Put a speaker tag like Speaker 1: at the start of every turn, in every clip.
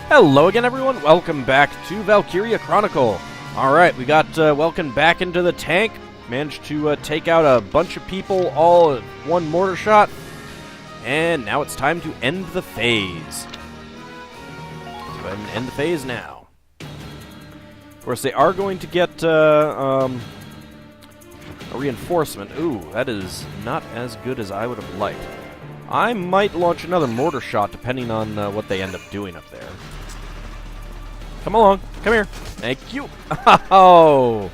Speaker 1: Hello again, everyone. Welcome back to Valkyria Chronicle. Alright, we got Welkin back into the tank. Managed to take out a bunch of people all at one mortar shot. And now it's time to end the phase. Let's go ahead and end the phase now. Of course, they are going to get a reinforcement. Ooh, that is not as good as I would have liked. I might launch another mortar shot depending on what they end up doing up there. Come along. Come here. Thank you. Oh.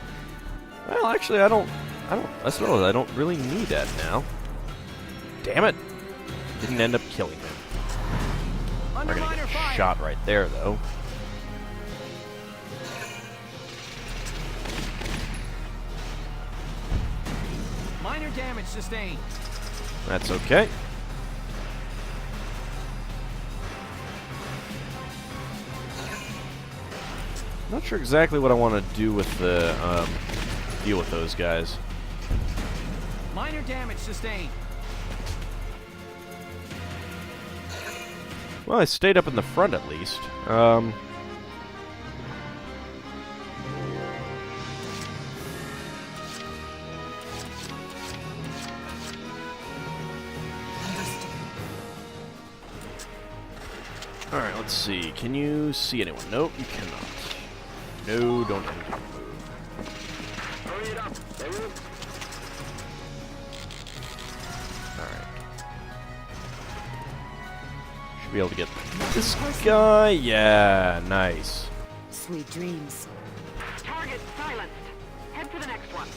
Speaker 1: Well, actually, I suppose I don't really need that now. Damn it. Didn't end up killing him. They're gonna get shot right there, though.
Speaker 2: Minor damage sustained.
Speaker 1: That's okay. Not sure exactly what I want to do with the deal with those guys.
Speaker 2: Minor damage sustained.
Speaker 1: Well, I stayed up in the front at least. Alright, let's see. Can you see anyone? Nope, you cannot. No, don't move. Hurry it up. Alright. Should be able to get this guy. Yeah, nice.
Speaker 3: Sweet dreams.
Speaker 4: Target silenced. Head for the next one.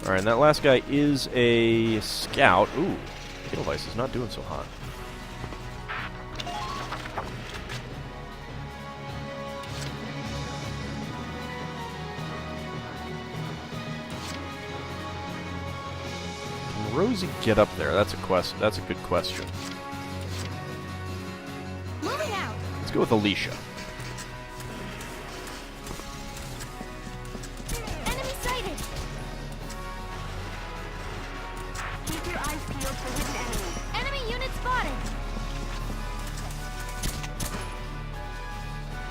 Speaker 1: Alright, and that last guy is a scout. Ooh, Edelweiss is not doing so hot. Rosie get up there? That's a good question.
Speaker 3: Moving out.
Speaker 1: Let's go with Alicia.
Speaker 3: Enemy sighted.
Speaker 4: Keep your eyes peeled for hidden enemies.
Speaker 3: Enemy unit spotted.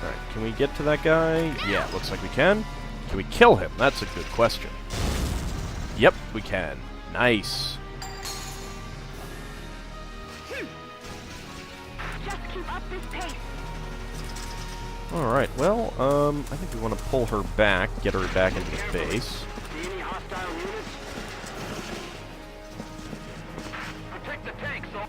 Speaker 1: Alright, can we get to that guy? Yeah, looks like we can. Can we kill him? That's a good question. Yep, we can. Nice.
Speaker 4: Just keep up this pace.
Speaker 1: Alright, well, I think we want to pull her back, get her back into the base.
Speaker 4: See any hostile units? Protect the tank, so.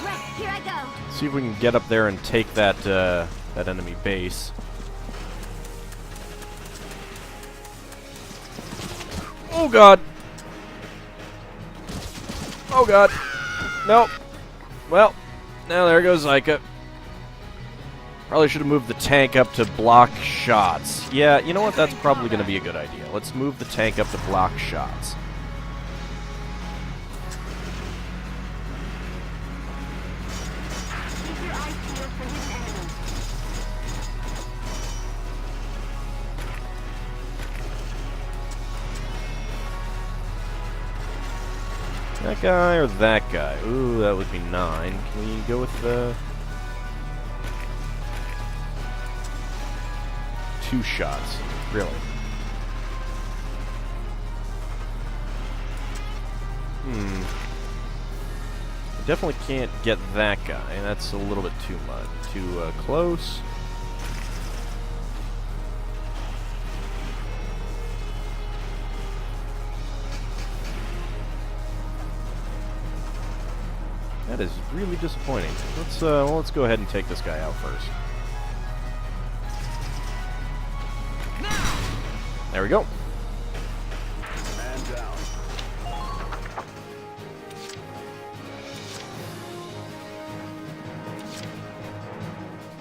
Speaker 3: Right, here I go.
Speaker 1: See if we can get up there and take that, that enemy base. Oh god! Oh god! Nope. Well, now there goes Zyka. Probably should have moved the tank up to block shots. Yeah, you know what? That's probably going to be a good idea. Let's move the tank up to block shots.
Speaker 4: Keep your eyes peeled for hidden enemies.
Speaker 1: That guy or that guy? Ooh, that would be 9. Can we go with the 2 shots? Really? Definitely can't get that guy. That's a little bit too much. Too close. That is really disappointing. Let's go ahead and take this guy out first. There we go.
Speaker 5: Man down.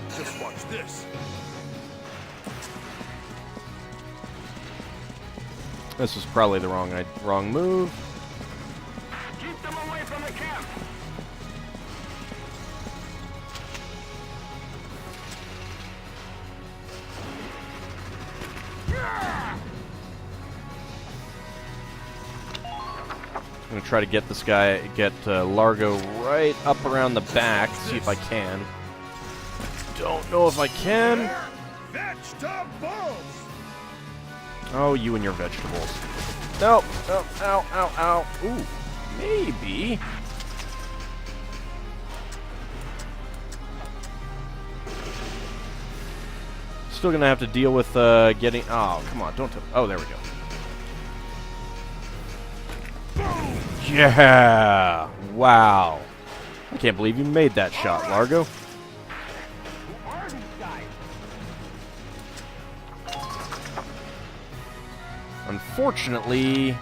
Speaker 5: Just watch this.
Speaker 1: This was probably the wrong move.
Speaker 4: Keep them away from the camp.
Speaker 1: I'm gonna try to get this guy, Largo right up around the back, see if I can. Don't know if I can.
Speaker 5: Vegetables!
Speaker 1: Oh, you and your vegetables. No, no, ow, ow, ow. Ooh, maybe. Still gonna have to deal with getting. Oh, come on, don't. Oh, there we go. Yeah! Wow. I can't believe you made that shot, Largo. Unfortunately,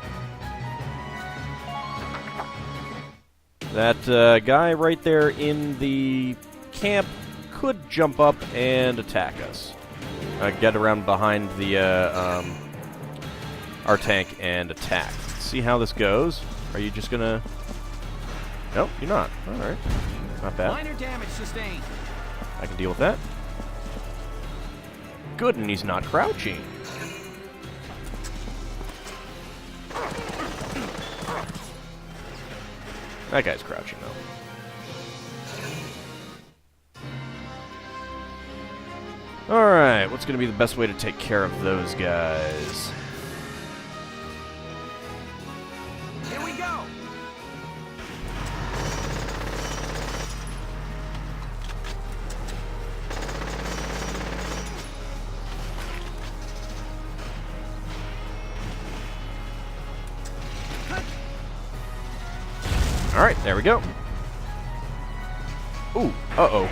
Speaker 1: that guy right there in the camp could jump up and attack us. Get around behind the our tank and attack. Let's see how this goes. Are you just gonna... Nope, you're not. Alright. Not bad.
Speaker 2: Minor damage sustained.
Speaker 1: I can deal with that. Good, and he's not crouching. That guy's crouching, though. Alright, what's going to be the best way to take care of those guys?
Speaker 2: Here we go.
Speaker 1: Alright, there we go. Ooh, uh-oh.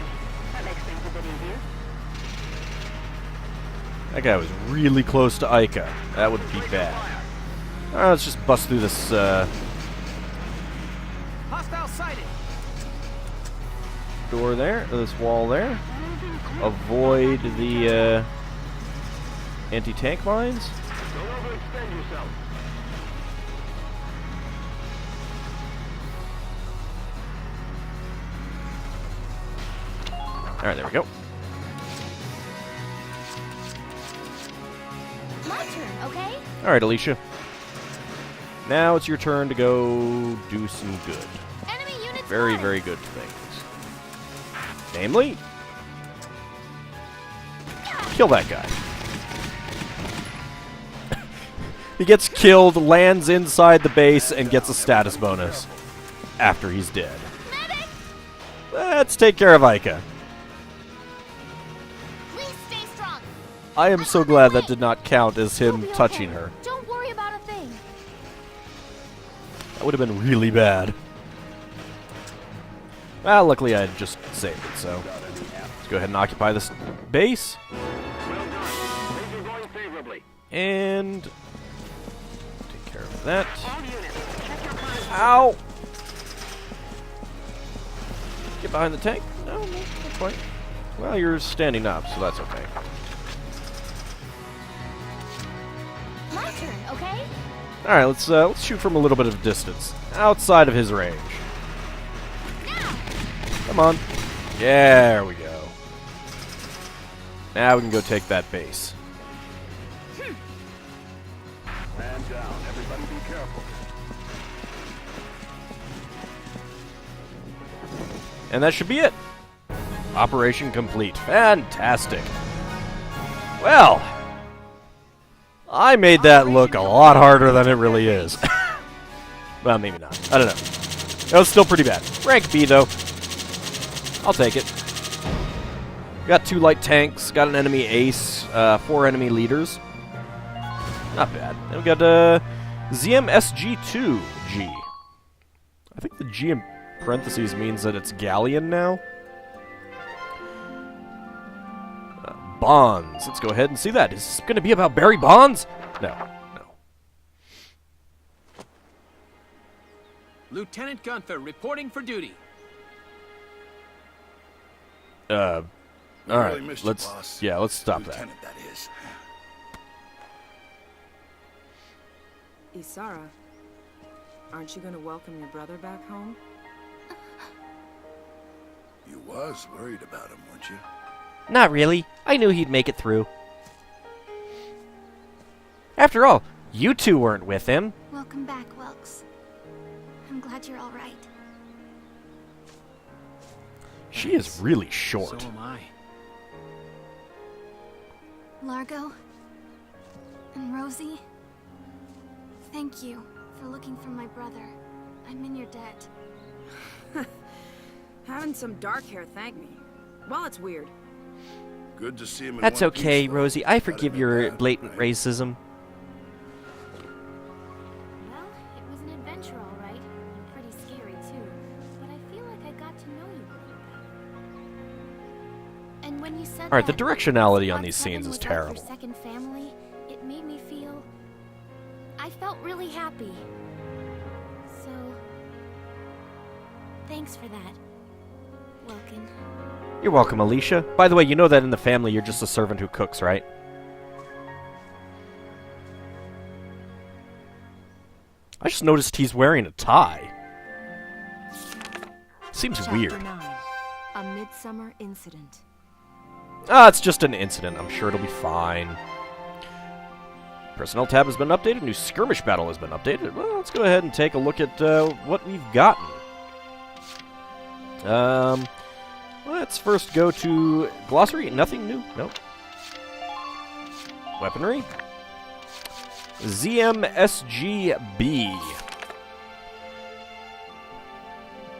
Speaker 4: That makes things a bit easier.
Speaker 1: That guy was really close to Ica. That would be bad. Alright, let's just bust through this,
Speaker 2: Hostile sighted.
Speaker 1: door there, this wall there. Avoid the, anti-tank mines.
Speaker 5: Don't overextend yourself.
Speaker 1: Alright, there we go.
Speaker 3: My turn, okay?
Speaker 1: Alright, Alicia. Now it's your turn to go do some good.
Speaker 3: Enemy units
Speaker 1: Very,
Speaker 3: spotted.
Speaker 1: very good things. Namely, kill that guy. He gets killed, lands inside the base, and gets a status bonus after he's dead.
Speaker 3: Medic!
Speaker 1: Let's take care of Ica.
Speaker 3: Please stay strong.
Speaker 1: I am so glad that did not count as him
Speaker 3: You'll be
Speaker 1: touching
Speaker 3: okay.
Speaker 1: her.
Speaker 3: Don't worry about a thing.
Speaker 1: That would have been really bad. Well, luckily I had just saved it, so let's go ahead and occupy this base.
Speaker 5: Well done. Things are going favorably.
Speaker 1: And take care of that.
Speaker 4: All units, check your fire.
Speaker 1: Ow! Get behind the tank? No, no, that's fine. Well, you're standing up, so that's okay.
Speaker 3: My turn, okay?
Speaker 1: Alright, let's shoot from a little bit of distance. Outside of his range.
Speaker 3: Now!
Speaker 1: Come on. Yeah, there we go. Now we can go take that base.
Speaker 5: Man down. Everybody be careful.
Speaker 1: And that should be it. Operation complete. Fantastic. Well, I made that look a lot harder than it really is. Well, maybe not. I don't know. It was still pretty bad. Rank B, though. I'll take it. Got 2 light tanks, got an enemy ace, 4 enemy leaders. Not bad. And we got ZMSG2G. I think the G in parentheses means that it's Galleon now. Bonds. Let's go ahead and see that. Is this going to be about Barry Bonds? No. No.
Speaker 2: Lieutenant Gunther reporting for duty.
Speaker 1: All
Speaker 5: We
Speaker 1: right.
Speaker 5: really missed you,
Speaker 1: Let's
Speaker 5: boss.
Speaker 1: let's stop that.
Speaker 5: Lieutenant, that is.
Speaker 6: Isara, aren't you going to welcome your brother back home?
Speaker 5: You was worried about him, weren't you?
Speaker 1: Not really. I knew he'd make it through. After all, you two weren't with him.
Speaker 3: Welcome back, Welks. glad you're all right.
Speaker 1: She is really short.
Speaker 2: So am I.
Speaker 3: Largo and Rosie, thank you for looking for my brother. I'm in your debt.
Speaker 6: Having some dark hair thank me. Well, it's weird.
Speaker 5: Good to see him in
Speaker 1: That's
Speaker 5: one
Speaker 1: okay,
Speaker 5: piece, though.
Speaker 1: Rosie. I
Speaker 5: Gotta
Speaker 1: forgive
Speaker 5: admit
Speaker 1: your
Speaker 5: that,
Speaker 1: blatant
Speaker 5: right?
Speaker 1: racism.
Speaker 3: Well, it was an adventure, all right. And pretty scary, too. But I feel like I got to know you a little bit. And when you said
Speaker 1: Alright, the
Speaker 3: that
Speaker 1: directionality on
Speaker 3: Part
Speaker 1: these
Speaker 3: 7
Speaker 1: scenes is
Speaker 3: was like
Speaker 1: terrible.
Speaker 3: Your second family, it made me feel... I felt really happy. So... thanks for that, Welkin.
Speaker 1: You're welcome, Alicia. By the way, you know that in the family you're just a servant who cooks, right? I just noticed he's wearing a tie. Seems
Speaker 6: Chapter
Speaker 1: weird.
Speaker 6: 9. A Midsummer Incident.
Speaker 1: Ah, it's just an incident. I'm sure it'll be fine. Personnel tab has been updated. New skirmish battle has been updated. Well, let's go ahead and take a look at what we've gotten. Let's first go to glossary. Nothing new. Nope. Weaponry. ZMSGB.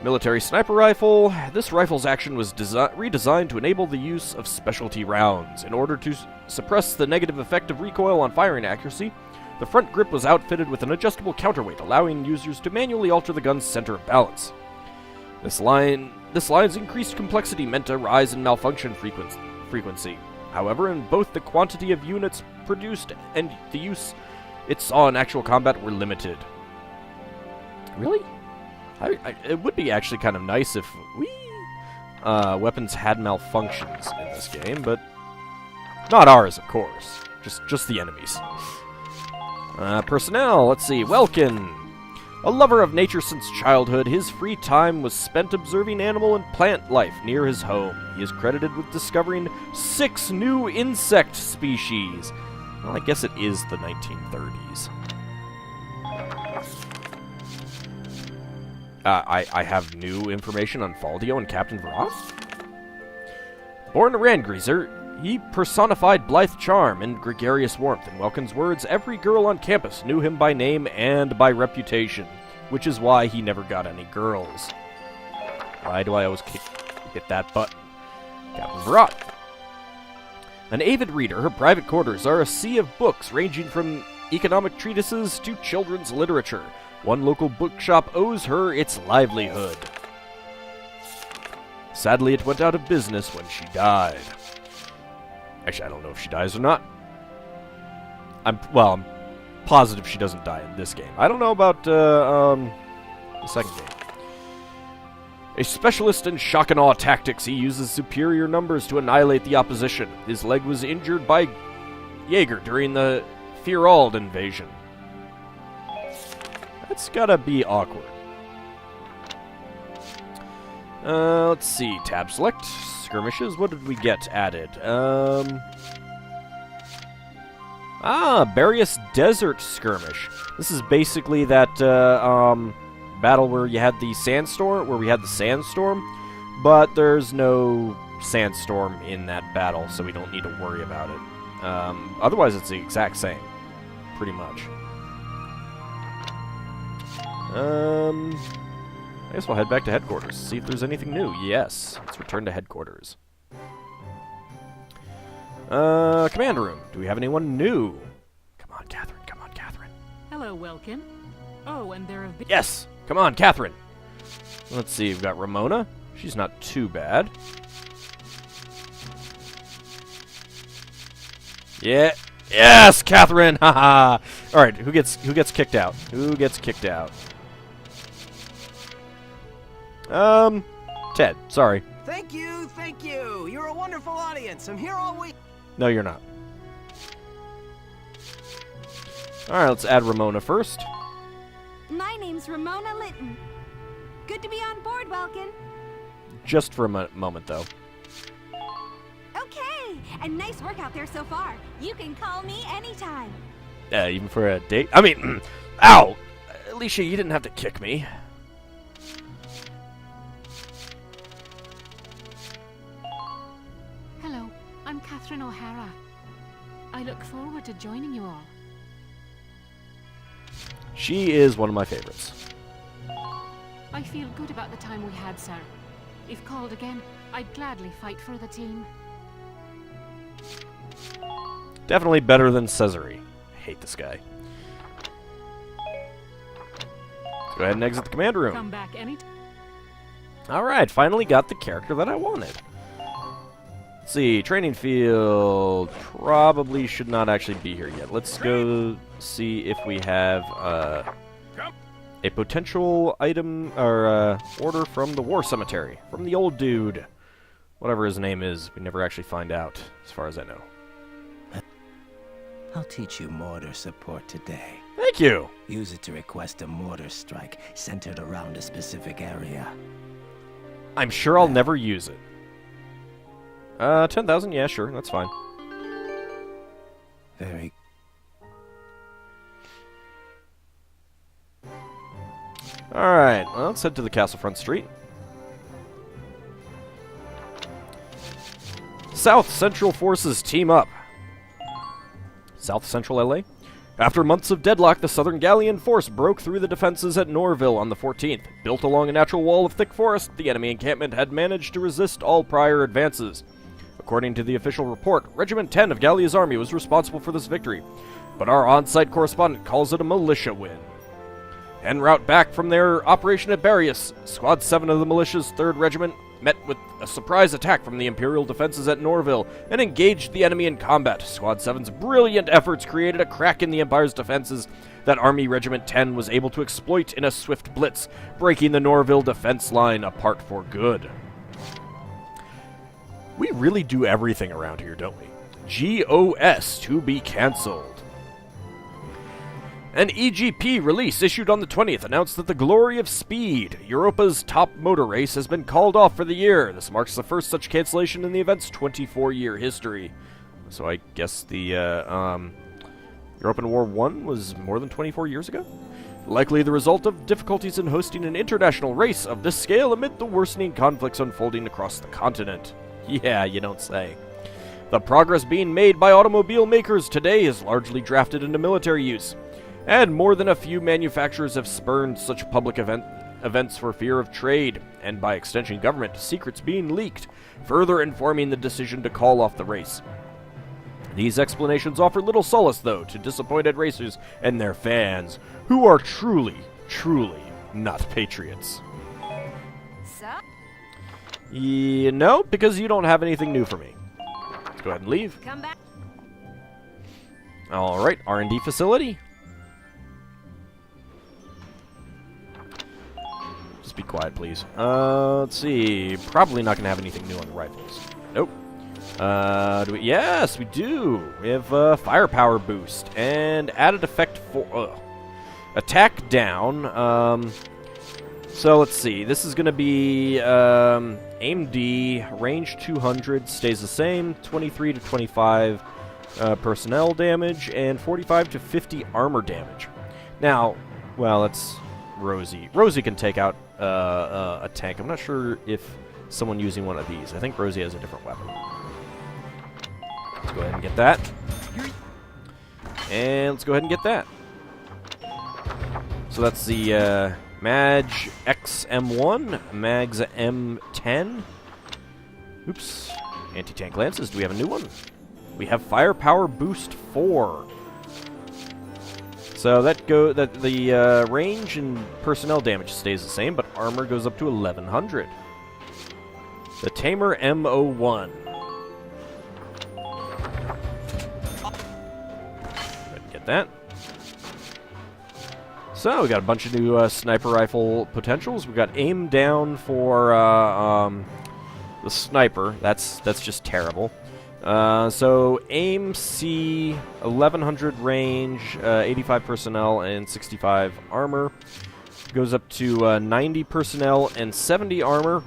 Speaker 1: Military sniper rifle. This rifle's action was redesigned to enable the use of specialty rounds. In order to suppress the negative effect of recoil on firing accuracy, the front grip was outfitted with an adjustable counterweight, allowing users to manually alter the gun's center of balance. This line's increased complexity meant a rise in malfunction frequency. However, in both the quantity of units produced and the use it saw in actual combat were limited. Really? It would be actually kind of nice if weapons had malfunctions in this game, but not ours, of course. Just the enemies. Personnel, let's see. Welkin. A lover of nature since childhood, his free time was spent observing animal and plant life near his home. He is credited with discovering 6 new insect species. Well, I guess it is the 1930s. I have new information on Faldio and Captain Vroth. Born a Randgreaser, he personified blithe charm and gregarious warmth. In Welkin's words, every girl on campus knew him by name and by reputation, which is why he never got any girls. Why do I always hit that button? Captain Vroth. An avid reader, her private quarters are a sea of books ranging from economic treatises to children's literature. One local bookshop owes her its livelihood. Sadly, it went out of business when she died. Actually, I don't know if she dies or not. I'm positive she doesn't die in this game. I don't know about the second game. A specialist in shock and awe tactics, he uses superior numbers to annihilate the opposition. His leg was injured by Jaeger during the Firald invasion. That's gotta be awkward. Let's see. Tab select. Skirmishes. What did we get added? Barious Desert Skirmish. This is basically that battle where you had the sandstorm, but there's no sandstorm in that battle, so we don't need to worry about it. Otherwise, it's the exact same, pretty much. I guess we'll head back to headquarters, see if there's anything new. Yes, let's return to headquarters. Command room. Do we have anyone new? Come on, Catherine. Come on, Catherine.
Speaker 7: Hello, Welkin. Oh, and there have been...
Speaker 1: Yes! Come on, Catherine. Let's see, we've got Ramona. She's not too bad. Yeah. Yes, Catherine! Haha! Alright, who gets kicked out? Who gets kicked out? Ted, sorry.
Speaker 2: Thank you, thank you. You're a wonderful audience. I'm here all week.
Speaker 1: No, you're not. Alright, let's add Ramona first.
Speaker 4: My name's Ramona Litton. Good to be on board, Welkin.
Speaker 1: Just for a moment, though.
Speaker 4: Okay, and nice work out there so far. You can call me anytime.
Speaker 1: Even for a date? I mean, ow! Alicia, you didn't have to kick me.
Speaker 7: Catherine O'Hara. I look forward to joining you all.
Speaker 1: She is one of my favorites.
Speaker 7: I feel good about the time we had, sir. If called again, I'd gladly fight for the team.
Speaker 1: Definitely better than Cesare. I hate this guy. Let's go ahead and exit the command room.
Speaker 7: Come back anytime.
Speaker 1: Alright, finally got the character that I wanted. Let's see, training field probably should not actually be here yet. Let's go see if we have a potential item or order from the war cemetery. From the old dude. Whatever his name is, we never actually find out, as far as I know.
Speaker 2: I'll teach you mortar support today.
Speaker 1: Thank you!
Speaker 2: Use it to request a mortar strike centered around a specific area.
Speaker 1: I'm sure I'll never use it. 10,000? Yeah, sure, that's fine.
Speaker 2: Very.
Speaker 1: Alright, well, let's head to the castle front street. South Central forces team up. South Central LA? After months of deadlock, the Southern Galleon force broke through the defenses at Norville on the 14th. Built along a natural wall of thick forest, the enemy encampment had managed to resist all prior advances. According to the official report, Regiment 10 of Gallia's army was responsible for this victory, but our on-site correspondent calls it a militia win. En route back from their operation at Barrius, Squad 7 of the militia's 3rd Regiment met with a surprise attack from the Imperial defenses at Norville and engaged the enemy in combat. Squad 7's brilliant efforts created a crack in the Empire's defenses that Army Regiment 10 was able to exploit in a swift blitz, breaking the Norville defense line apart for good. We really do everything around here, don't we? GOS to be cancelled. An EGP release issued on the 20th announced that the Glory of Speed, Europa's top motor race, has been called off for the year. This marks the first such cancellation in the event's 24-year history. So I guess the European War I was more than 24 years ago? Likely the result of difficulties in hosting an international race of this scale amid the worsening conflicts unfolding across the continent. Yeah, you don't say. The progress being made by automobile makers today is largely drafted into military use. And more than a few manufacturers have spurned such public events for fear of trade, and by extension government secrets being leaked, further informing the decision to call off the race. These explanations offer little solace, though, to disappointed racers and their fans, who are truly, truly not patriots.
Speaker 4: So?
Speaker 1: No, because you don't have anything new for me. Let's go ahead and leave.
Speaker 4: Come back.
Speaker 1: Alright, R&D facility. Just be quiet, please. Let's see. Probably not going to have anything new on the rifles. Nope. Do we? Yes, we do. We have firepower boost and added effect for attack down. So let's see. This is going to be aim D, range 200 stays the same, 23 to 25 personnel damage, and 45 to 50 armor damage. Now, well, that's Rosie. Rosie can take out a tank. I'm not sure if someone using one of these. I think Rosie has a different weapon. Let's go ahead and get that. And let's go ahead and get that. So that's the Madge XM1, Mags M10. Oops. Anti-tank lances. Do we have a new one? We have Firepower Boost 4. So the range and personnel damage stays the same, but armor goes up to 1100. The Tamer M01. Get that. So we got a bunch of new sniper rifle potentials. We got aim down for the sniper. That's just terrible. So aim C, 1100 range, 85 personnel, and 65 armor. Goes up to 90 personnel and 70 armor.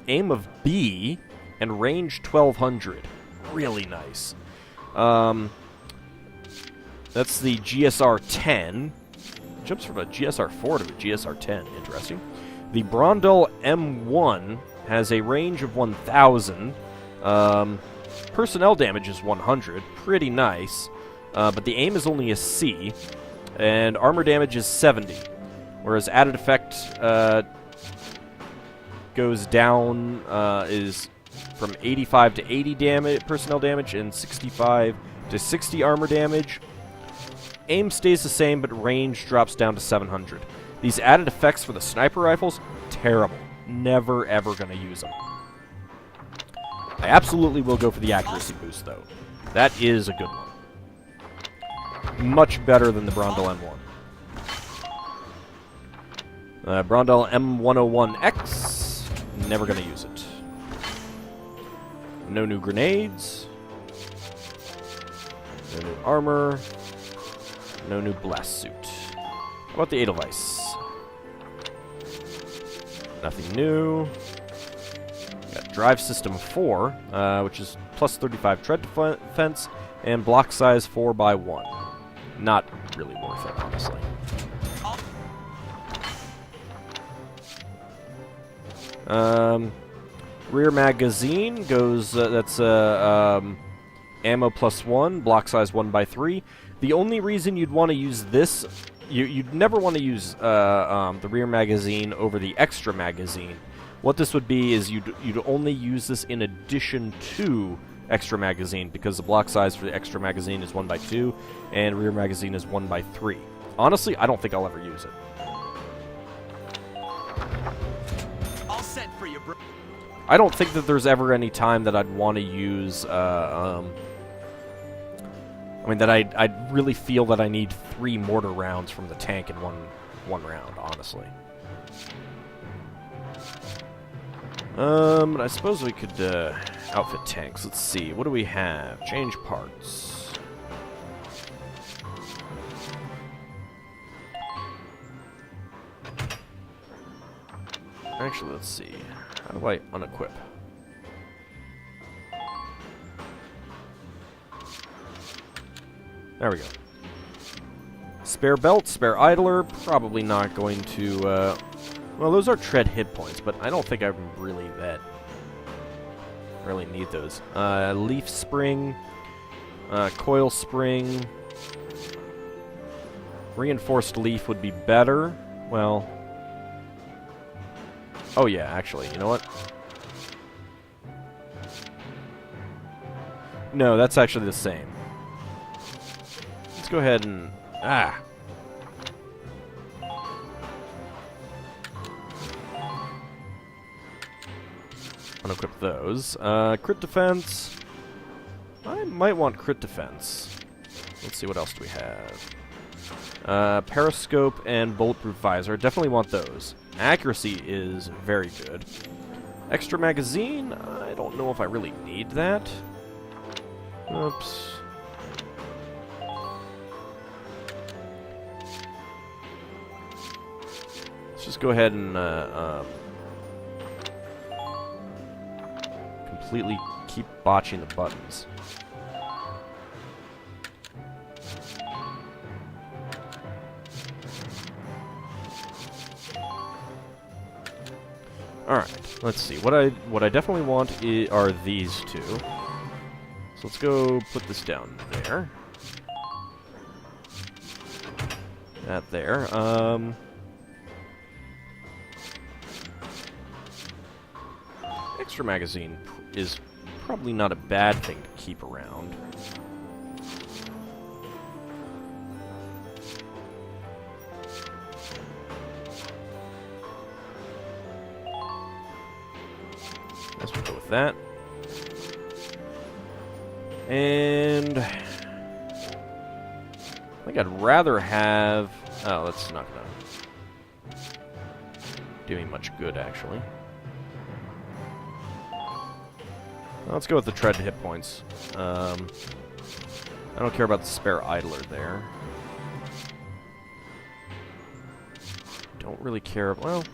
Speaker 1: Aim of B and range 1200. Really nice. That's the GSR 10. Jumps from a GSR 4 to a GSR 10. Interesting. The Brondel M1 has a range of 1000. Personnel damage is 100, pretty nice, but the aim is only a C, and armor damage is 70, whereas added effect goes down, is from 85 to 80 personnel damage and 65 to 60 armor damage. Aim stays the same, but range drops down to 700. These added effects for the sniper rifles, terrible. Never, ever going to use them. I absolutely will go for the accuracy boost, though. That is a good one. Much better than the Brondel M1. Brondel M101X, never going to use it. No new grenades. No new armor. No new blast suit. How about the Edelweiss? Nothing new. Got drive system 4, which is plus 35 tread defense, and block size 4x1. Not really worth it, honestly. Rear magazine goes, that's ammo plus 1, block size 1x3. The only reason you'd want to use this, you'd never want to use the rear magazine over the extra magazine. What this would be is you'd only use this in addition to extra magazine, because the block size for the extra magazine is 1x2, and rear magazine is 1x3. Honestly, I don't think I'll ever use it.
Speaker 2: All set for you, bro.
Speaker 1: I don't think that there's ever any time that I'd want to use, I mean, that I'd really feel that I need 3 mortar rounds from the tank in one round, honestly. I suppose we could outfit tanks. Let's see. What do we have? Change parts. Actually, let's see. How do I unequip? There we go. Spare belt, spare idler. Probably not going to... well, those are tread hit points, but I don't think I really need those. Leaf spring, coil spring, reinforced leaf would be better. Well, oh yeah, actually, you know what? No, that's actually the same. Let's go ahead and unequip those. Crit defense. I might want crit defense. Let's see, what else do we have? Periscope and bulletproof visor. Definitely want those. Accuracy is very good. Extra magazine. I don't know if I really need that. Oops. Let's just go ahead and completely keep botching the buttons. Alright, let's see. What I definitely want are these two. So let's go put this down there. That there. Extra magazine is probably not a bad thing to keep around. Let's go with that. And I think I'd rather have... Oh, that's not gonna do me much good, actually. Let's go with the tread hit points. I don't care about the spare idler there. Don't really care... Well,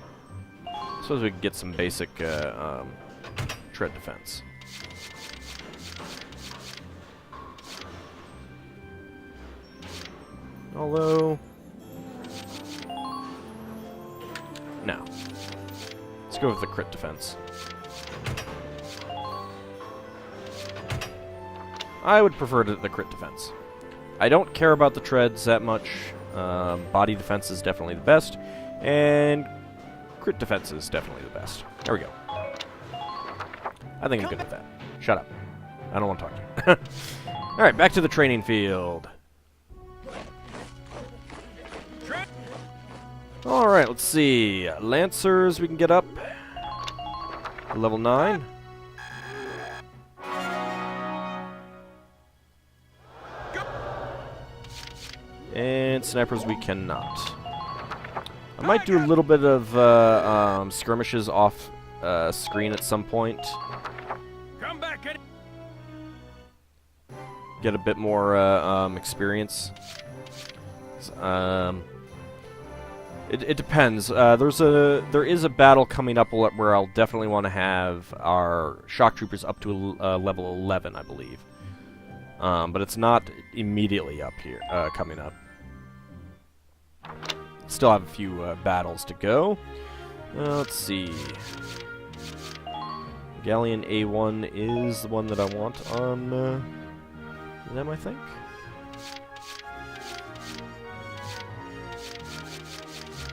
Speaker 1: I suppose we could get some basic tread defense. Although... No. Let's go with the crit defense. I would prefer the crit defense. I don't care about the treads that much. Body defense is definitely the best, and crit defense is definitely the best. There we go. I think I'm good with that. Shut up. I don't want to talk to you. Alright, back to the training field. Alright, let's see. Lancers we can get up. Level 9. And snipers we cannot. I might do a little bit of skirmishes off screen at some point. Get a bit more experience. It depends. There is a battle coming up where I'll definitely want to have our shock troopers up to level 11, I believe. But it's not immediately up here, coming up. Still have a few battles to go. Let's see. Galleon A1 is the one that I want on them, I think.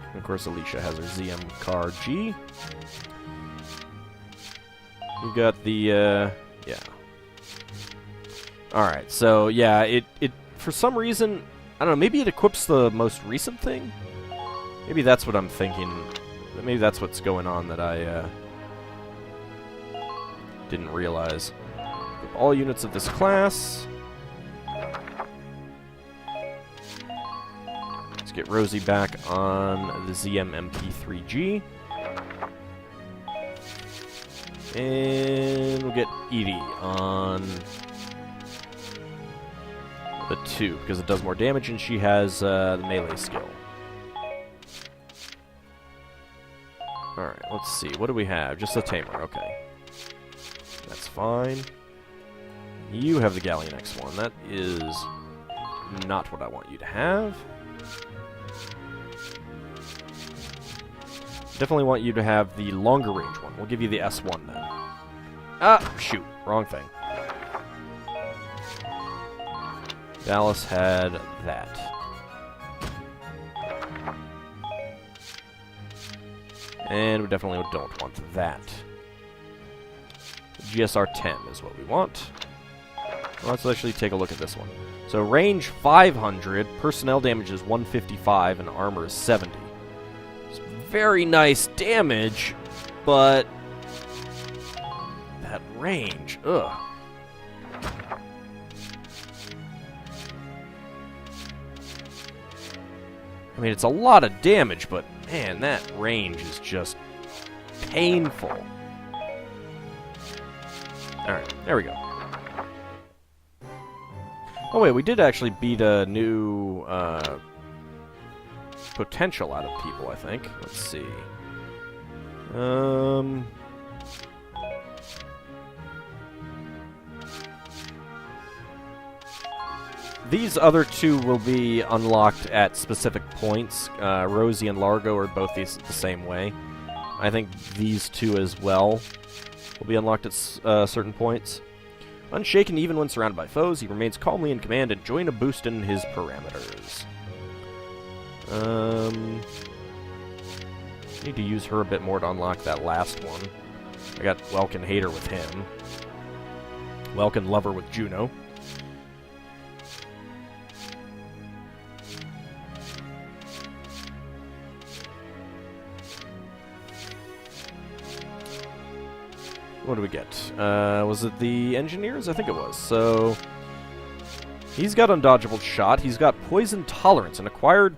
Speaker 1: And of course, Alicia has her ZM car G. We've got the, yeah. Alright, so, yeah, it for some reason, I don't know, maybe it equips the most recent thing? Maybe that's what I'm thinking. Maybe that's what's going on that I, didn't realize. Equip all units of this class. Let's get Rosie back on the ZM MP3G. And we'll get Edie on the 2, because it does more damage and she has the melee skill. Alright, let's see. What do we have? Just the Tamer, okay. That's fine. You have the Galleon X1. That is not what I want you to have. Definitely want you to have the longer range one. We'll give you the S1 then. Ah, shoot. Wrong thing. Dallas had that. And we definitely don't want that. GSR-10 is what we want. Let's actually take a look at this one. So range 500, personnel damage is 155, and armor is 70. It's very nice damage, but that range, ugh. I mean, it's a lot of damage, but man, that range is just painful. Alright, there we go. Oh wait, we did actually beat a new potential out of people, I think. Let's see. These other two will be unlocked at specific points. Rosie and Largo are both the same way. I think these two as well will be unlocked at certain points. Unshaken even when surrounded by foes, he remains calmly in command, enjoying a boost in his parameters. Need to use her a bit more to unlock that last one. I got Welkin Hater with him. Welkin Lover with Juno. What do we get? Was it the engineers? I think it was. So, he's got undodgeable shot. He's got poison tolerance. An acquired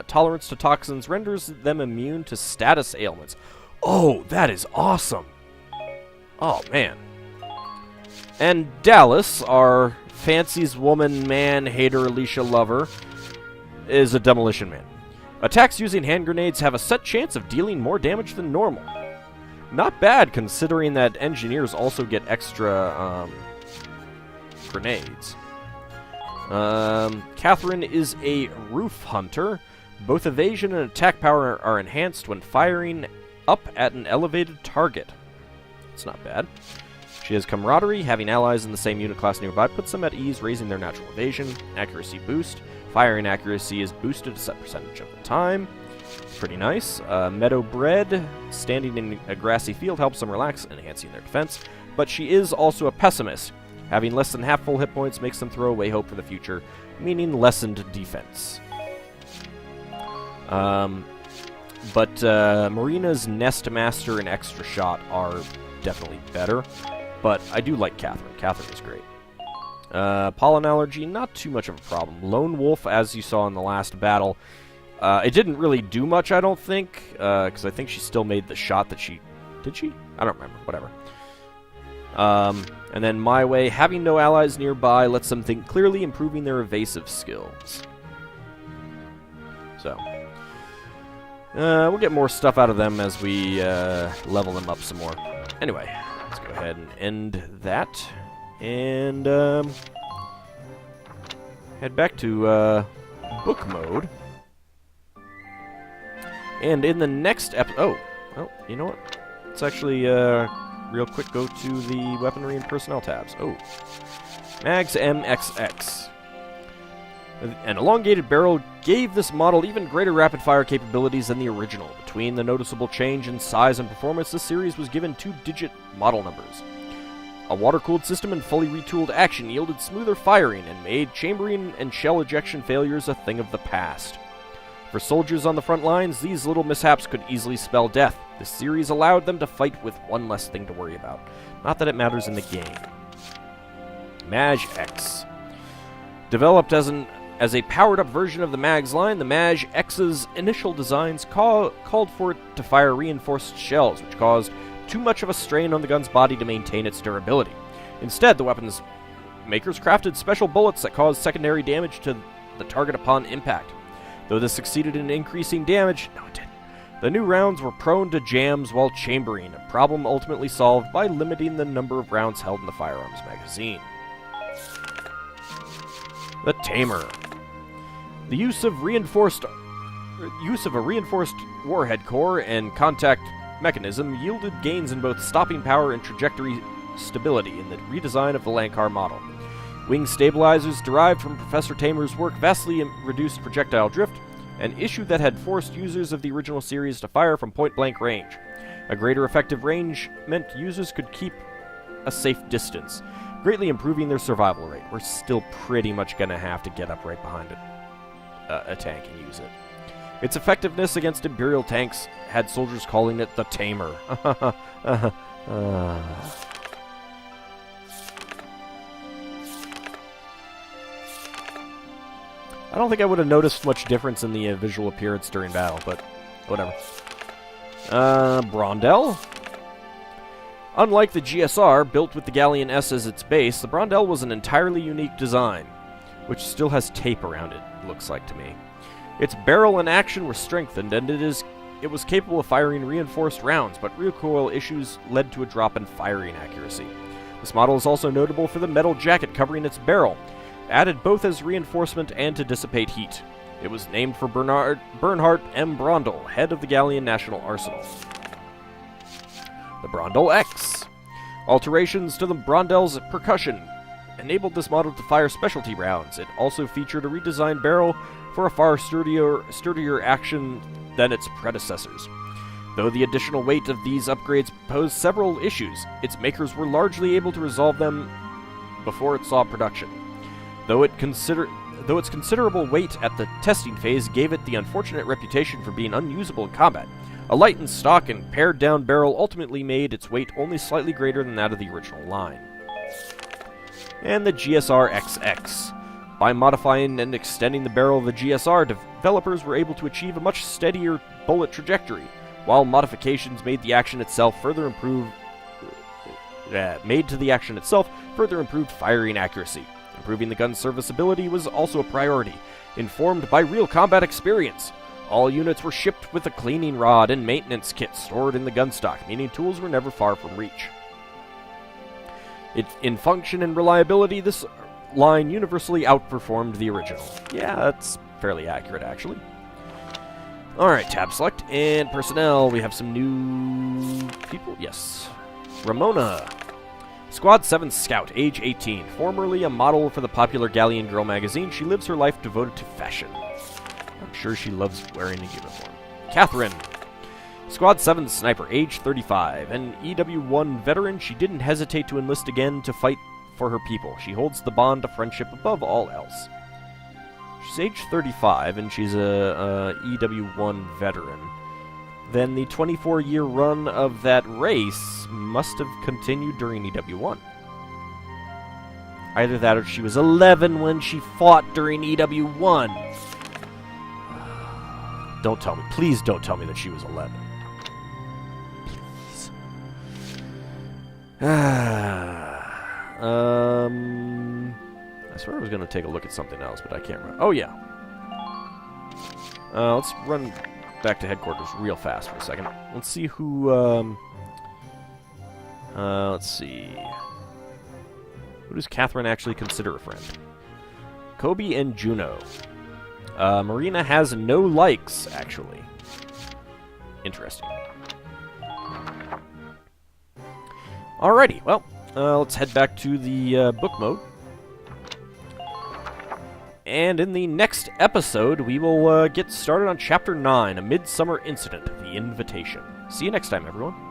Speaker 1: tolerance to toxins renders them immune to status ailments. Oh, that is awesome. Oh, man. And Dallas, our fancies woman, man, hater, Alicia lover, is a demolition man. Attacks using hand grenades have a set chance of dealing more damage than normal. Not bad, considering that engineers also get extra grenades. Catherine is a roof hunter. Both evasion and attack power are enhanced when firing up at an elevated target. It's not bad. She has camaraderie. Having allies in the same unit class nearby puts them at ease, raising their natural evasion. Accuracy boost. Firing accuracy is boosted a set percentage of the time. Pretty nice. Meadow bred. Standing in a grassy field helps them relax, enhancing their defense. But she is also a pessimist. Having less than half full hit points makes them throw away hope for the future, meaning lessened defense. But Marina's Nest Master and Extra Shot are definitely better. But I do like Catherine. Catherine is great. Pollen allergy, not too much of a problem. Lone Wolf, as you saw in the last battle, it didn't really do much, I don't think, because I think she still made the shot that she... Did she? I don't remember. Whatever. And then My Way, having no allies nearby lets them think clearly, improving their evasive skills. So, we'll get more stuff out of them as we level them up some more. Anyway, let's go ahead and end that. And head back to book mode. And in the next episode... Oh, you know what? Let's actually, real quick, go to the weaponry and personnel tabs. Oh. Mags MXX. An elongated barrel gave this model even greater rapid-fire capabilities than the original. Between the noticeable change in size and performance, this series was given 2-digit model numbers. A water-cooled system and fully retooled action yielded smoother firing and made chambering and shell ejection failures a thing of the past. For soldiers on the front lines, these little mishaps could easily spell death. This series allowed them to fight with one less thing to worry about. Not that it matters in the game. Maj X. Developed as a powered-up version of the Mag's line, the Maj X's initial designs called for it to fire reinforced shells, which caused too much of a strain on the gun's body to maintain its durability. Instead, the weapon's makers crafted special bullets that caused secondary damage to the target upon impact. Though this succeeded in increasing damage, no it didn't. The new rounds were prone to jams while chambering, a problem ultimately solved by limiting the number of rounds held in the firearms magazine. The Tamer. The use of a reinforced warhead core and contact mechanism yielded gains in both stopping power and trajectory stability in the redesign of the Lankar model. Wing stabilizers derived from Professor Tamer's work vastly reduced projectile drift, an issue that had forced users of the original series to fire from point-blank range. A greater effective range meant users could keep a safe distance, greatly improving their survival rate. We're still pretty much going to have to get up right behind a tank and use it. Its effectiveness against Imperial tanks had soldiers calling it the Tamer. I don't think I would have noticed much difference in the visual appearance during battle, but whatever. Brondel. Unlike the GSR, built with the Galleon S as its base, the Brondel was an entirely unique design, which still has tape around it, looks like to me. Its barrel and action were strengthened, and it was capable of firing reinforced rounds, but recoil issues led to a drop in firing accuracy. This model is also notable for the metal jacket covering its barrel, added both as reinforcement and to dissipate heat. It was named for Bernhard M. Brondel, head of the Galleon National Arsenal. The Brondel X. Alterations to the Brondel's percussion enabled this model to fire specialty rounds. It also featured a redesigned barrel for a far sturdier action than its predecessors. Though the additional weight of these upgrades posed several issues, its makers were largely able to resolve them before it saw production. Though its considerable weight at the testing phase gave it the unfortunate reputation for being unusable in combat, a lightened stock and pared-down barrel ultimately made its weight only slightly greater than that of the original line. And the GSR XX. By modifying and extending the barrel of the GSR, developers were able to achieve a much steadier bullet trajectory, while modifications made to the action itself further improved firing accuracy. Improving the gun's serviceability was also a priority, informed by real combat experience. All units were shipped with a cleaning rod and maintenance kit stored in the gun stock, meaning tools were never far from reach. In function and reliability, this line universally outperformed the original. Yeah, that's fairly accurate, actually. Alright, tab select, and personnel, we have some new people. Yes. Ramona. Squad 7 Scout, age 18. Formerly a model for the popular Galleon Girl magazine, she lives her life devoted to fashion. I'm sure she loves wearing a uniform. Catherine. Squad 7 Sniper, age 35. An EW1 veteran, she didn't hesitate to enlist again to fight for her people. She holds the bond of friendship above all else. She's age 35, and she's a EW1 veteran. Then the 24-year run of that race must have continued during EW1. Either that or she was 11 when she fought during EW1. Don't tell me. Please don't tell me that she was 11. Please. I swear I was going to take a look at something else, but I can't remember. Oh, yeah. Let's run back to headquarters real fast for a second. Let's see who, let's see. Who does Catherine actually consider a friend? Kobe and Juno. Marina has no likes, actually. Interesting. Alrighty, well, let's head back to the book mode. And in the next episode, we will get started on Chapter 9, A Midsummer Incident, The Invitation. See you next time, everyone.